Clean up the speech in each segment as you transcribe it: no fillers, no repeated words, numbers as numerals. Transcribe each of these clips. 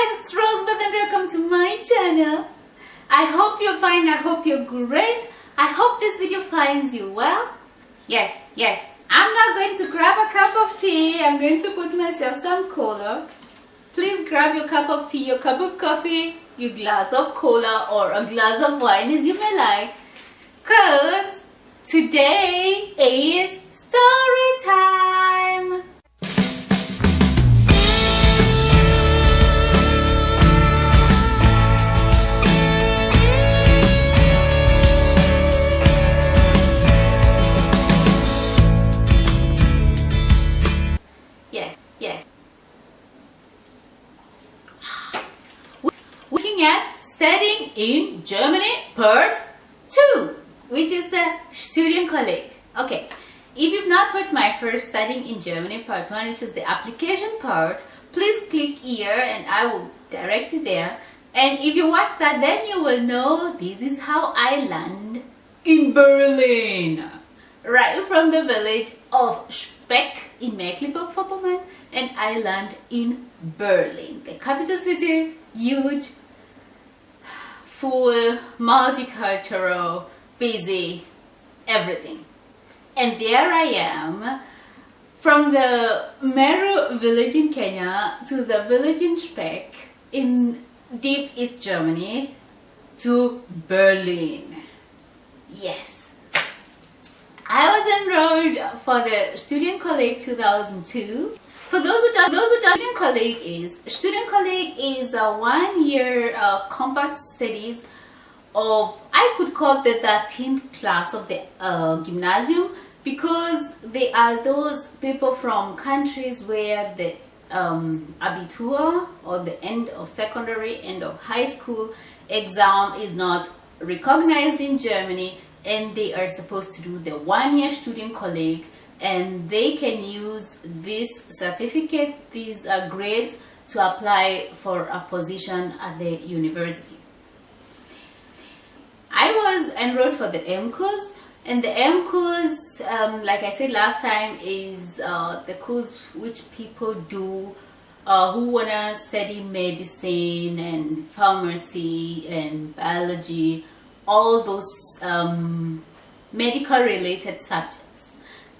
guys, it's Rosebud and welcome to my channel. I hope you're fine, I hope you're great. I hope this video finds you well. Yes, I'm now going to grab a cup of tea. I'm going to put myself some cola. Please grab your cup of tea, your cup of coffee, your glass of cola or a glass of wine as you may like. Cause today is story time. Yes. Looking at studying in Germany part 2, which is the Studienkolleg. Okay, if you've not heard my first studying in Germany part 1, which is the application part, please click here and I will direct you there. And if you watch that, then you will know this is how I land in Berlin. Right from the village of Speck in Mecklenburg-Vorpommern, and I land in Berlin, the capital city, huge, full, multicultural, busy, everything. And there I am, from the Meru village in Kenya to the village in Speck in deep East Germany to Berlin. Yes. I was enrolled for the Studienkolleg 2002. For those who don't know, Studienkolleg is a 1-year compact studies of, I could call the 13th class of the gymnasium, because they are those people from countries where the Abitur, or the end of secondary, end of high school exam is not recognized in Germany, and they are supposed to do the 1-year Studienkolleg, and they can use this certificate, these grades, to apply for a position at the university. I was enrolled for the M course, and the M course, like I said last time, is the course which people do who wanna study medicine and pharmacy and biology, all those medical related subjects.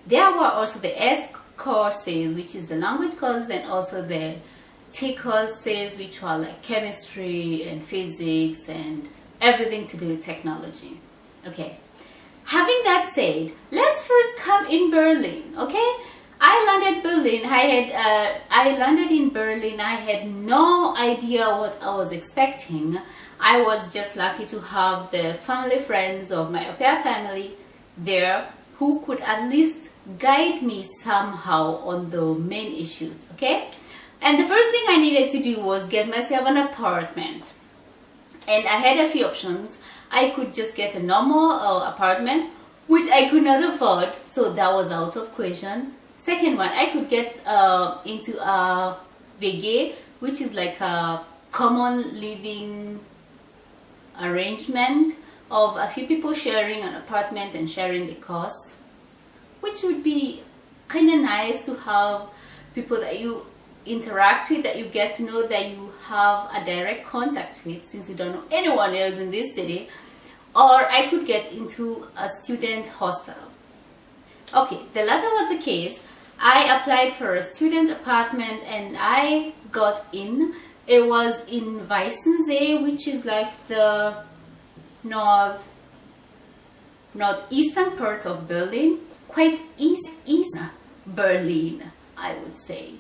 There were also the S courses, which is the language courses, and also the T courses, which were like chemistry and physics and everything to do with technology. Okay, having that said, let's first come in Berlin. Okay, I landed in Berlin. I had no idea what I was expecting. I was just lucky to have the family friends of my au pair family there who could at least guide me somehow on the main issues, okay? And the first thing I needed to do was get myself an apartment. And I had a few options. I could just get a normal apartment, which I could not afford, so that was out of question. Second one, I could get into a WG, which is like a common living arrangement of a few people sharing an apartment and sharing the cost, which would be kind of nice to have people that you interact with, that you get to know, that you have a direct contact with, since you don't know anyone else in this city. Or I could get into a student hostel. Okay, the latter was the case. I applied for a student apartment and I got in. It was in Weißensee, which is like the northeastern part of Berlin, quite east Berlin, I would say.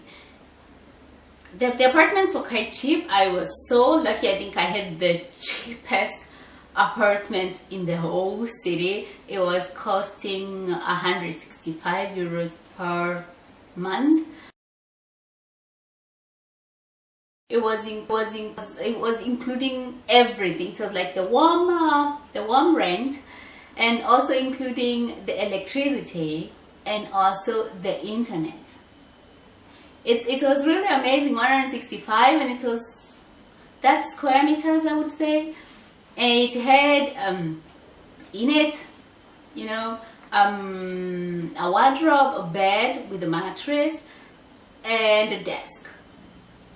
The apartments were quite cheap. I was so lucky. I think I had the cheapest apartment in the whole city. It was costing 165 euros per month. It was including everything. It was like the warm rent, and also including the electricity and also the internet. It was really amazing. 165, and it was 30 square meters, I would say. And it had in it, you know, a wardrobe, a bed with a mattress, and a desk,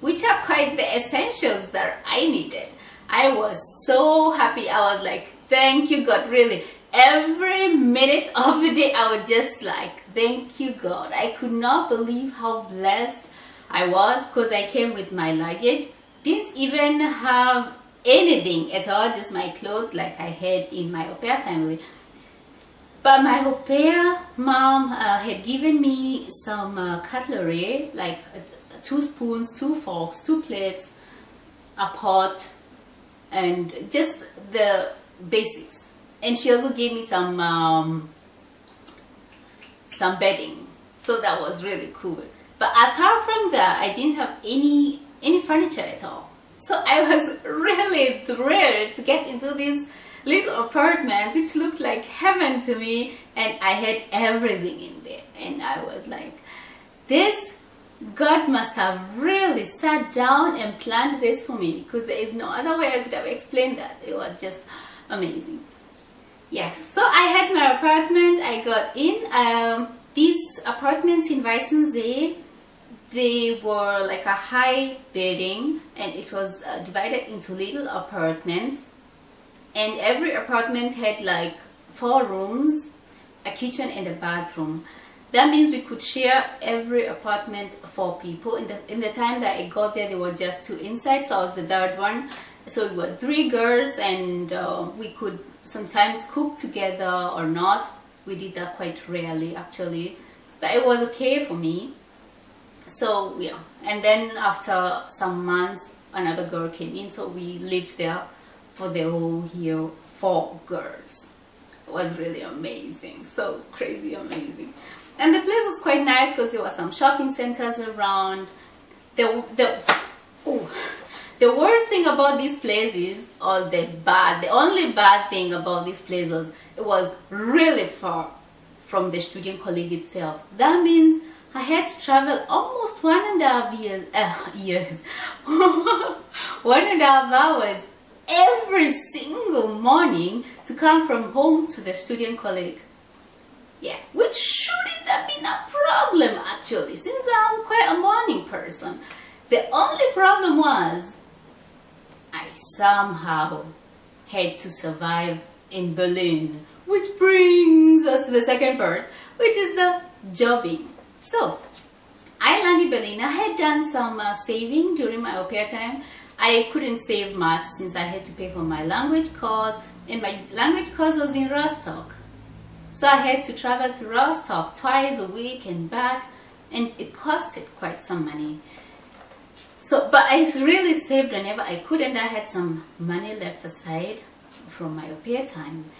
which are quite the essentials that I needed. I was so happy. I was like, thank you God, really. Every minute of the day I was just like, thank you God. I could not believe how blessed I was, because I came with my luggage, didn't even have anything at all, just my clothes like I had in my au pair family. But my au pair mom had given me some cutlery, like 2 spoons, 2 forks, 2 plates, a pot, and just the basics. And she also gave me some bedding, so that was really cool. But apart from that, I didn't have any furniture at all. So I was really thrilled to get into this little apartment, which looked like heaven to me, and I had everything in there. And I was like, this, God must have really sat down and planned this for me, because there is no other way I could have explained that. It was just amazing. Yes, so I had my apartment. I got in. These apartments in Weissensee, they were like a high building, and it was divided into little apartments, and every apartment had like 4 rooms, a kitchen and a bathroom. That means we could share every apartment 4 people. In the time that I got there were just 2 inside, so I was the 3rd one. So we were 3 girls, and we could sometimes cook together or not. We did that quite rarely actually, but it was okay for me. So yeah, and then after some months another girl came in, so we lived there for the whole year, 4 girls. It was really amazing, so crazy amazing. And the place was quite nice because there were some shopping centers around. The worst thing about this place is, or the only bad thing about this place was, it was really far from the Studienkolleg itself. That means I had to travel almost 1.5 years, 1.5 hours every single morning to come from home to the Studienkolleg. Yeah, which shouldn't have been a problem actually, since I'm quite a morning person. The only problem was I somehow had to survive in Berlin, which brings us to the second part, which is the jobbing. So I landed in Berlin. I had done some saving during my au pair time. I couldn't save much since I had to pay for my language course, and my language course was in Rostock. So I had to travel to Rostock twice a week and back, and it costed quite some money. So, but I really saved whenever I could, and I had some money left aside from my au pair time.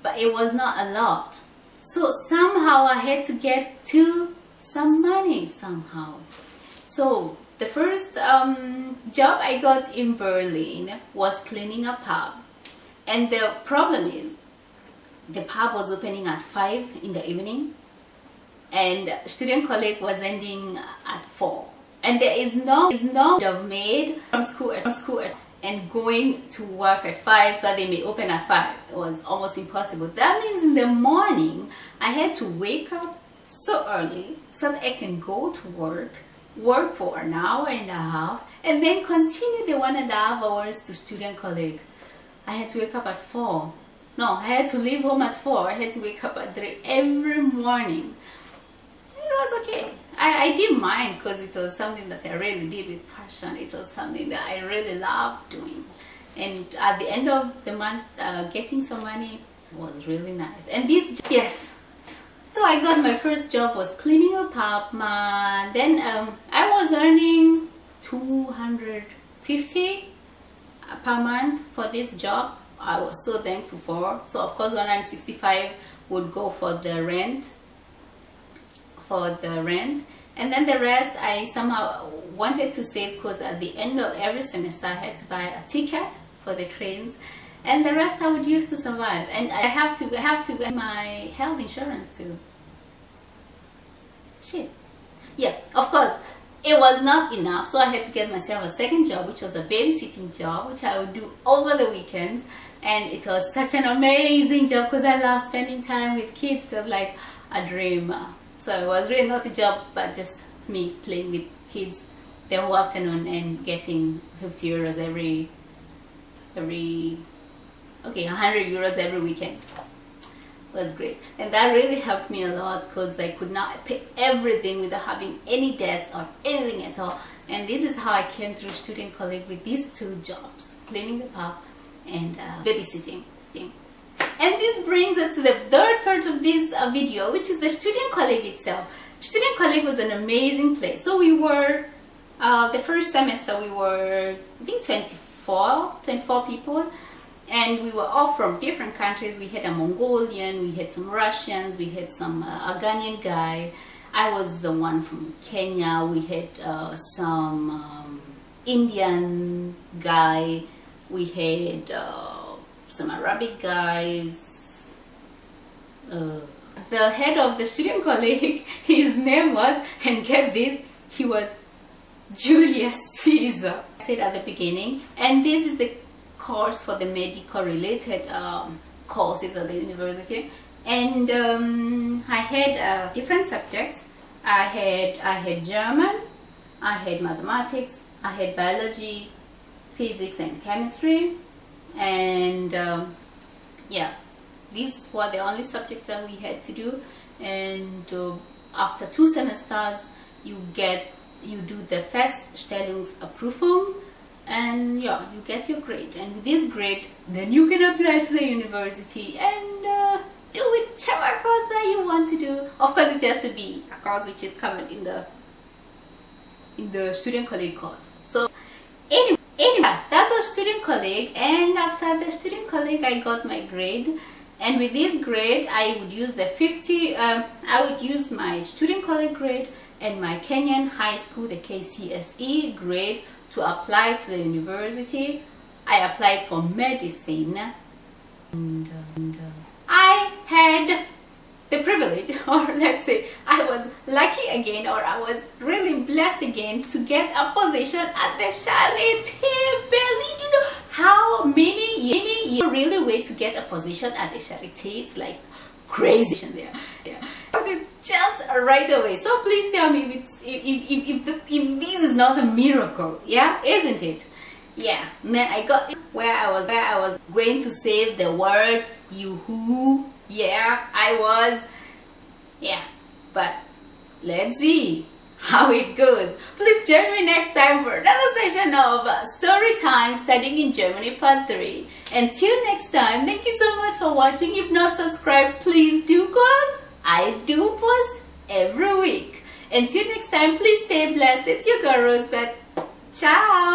But it was not a lot. So somehow I had to get to some money somehow. So the first job I got in Berlin was cleaning a pub. And the problem is, the pub was opening at 5 in the evening, and Studienkolleg was ending at 4. And there is no maid from school and going to work at 5 so they may open at 5. It was almost impossible. That means in the morning I had to wake up so early so that I can go to work for an hour and a half, and then continue the 1.5 hours to Studienkolleg. I had to wake up at 4. No, I had to leave home at 4. I had to wake up at 3 every morning. It was okay. I didn't mind because it was something that I really did with passion. It was something that I really loved doing. And at the end of the month, getting some money was really nice. And this, yes. So I got my first job was cleaning a pub. Then I was earning 250 per month for this job. I was so thankful for. So of course 165 would go for the rent. And then the rest I somehow wanted to save, because at the end of every semester I had to buy a ticket for the trains, and the rest I would use to survive. And I have to get my health insurance too. Shit. Yeah, of course it was not enough, so I had to get myself a second job, which was a babysitting job, which I would do over the weekends. And it was such an amazing job because I love spending time with kids. It was like a dream. So it was really not a job, but just me playing with kids the whole afternoon and getting 50 euros every 100 euros every weekend. Was great, and that really helped me a lot because I could not pay everything without having any debts or anything at all. And this is how I came through Studienkolleg with these two jobs, cleaning the pub and babysitting. And this brings us to the third part of this video, which is the Studienkolleg itself. Studienkolleg was an amazing place. So we were, the first semester we were, I think 24 people. And we were all from different countries. We had a Mongolian, we had some Russians, we had some Afghanian guy. I was the one from Kenya. We had some Indian guy. We had some Arabic guys. The head of the Studienkolleg, his name was, and get this, he was Julius Caesar. I said at the beginning, and this is the course for the medical related courses at the university. And I had different subjects. I had German, I had mathematics, I had biology, physics and chemistry, and yeah, these were the only subjects that we had to do. And after 2 semesters you do the Feststellungsprüfung, and yeah, you get your grade, and with this grade then you can apply to the university and do whichever course that you want to do. Of course, it has to be a course which is covered in the Studienkolleg course. So anyway, that was Studienkolleg, and after the Studienkolleg I got my grade, and with this grade I would use the I would use my Studienkolleg grade and my Kenyan high school, the KCSE grade, to apply to the university. I applied for medicine, and I had the privilege, or let's say I was lucky again, or I was really blessed again to get a position at the Charité Berlin. Do you know how many years really wait to get a position at the Charité? It's like crazy there. Yeah. But it's just right away. So please tell me if this is not a miracle, yeah, isn't it? Yeah. And then I got where I was going to say the word yoo-hoo. Yeah, I was. Yeah, but let's see how it goes. Please join me next time for another session of Story Time Studying in Germany Part 3. Until next time, thank you so much for watching. If not subscribed, please do, because I do post every week. Until next time, please stay blessed. It's your girl Rosebeth. Ciao!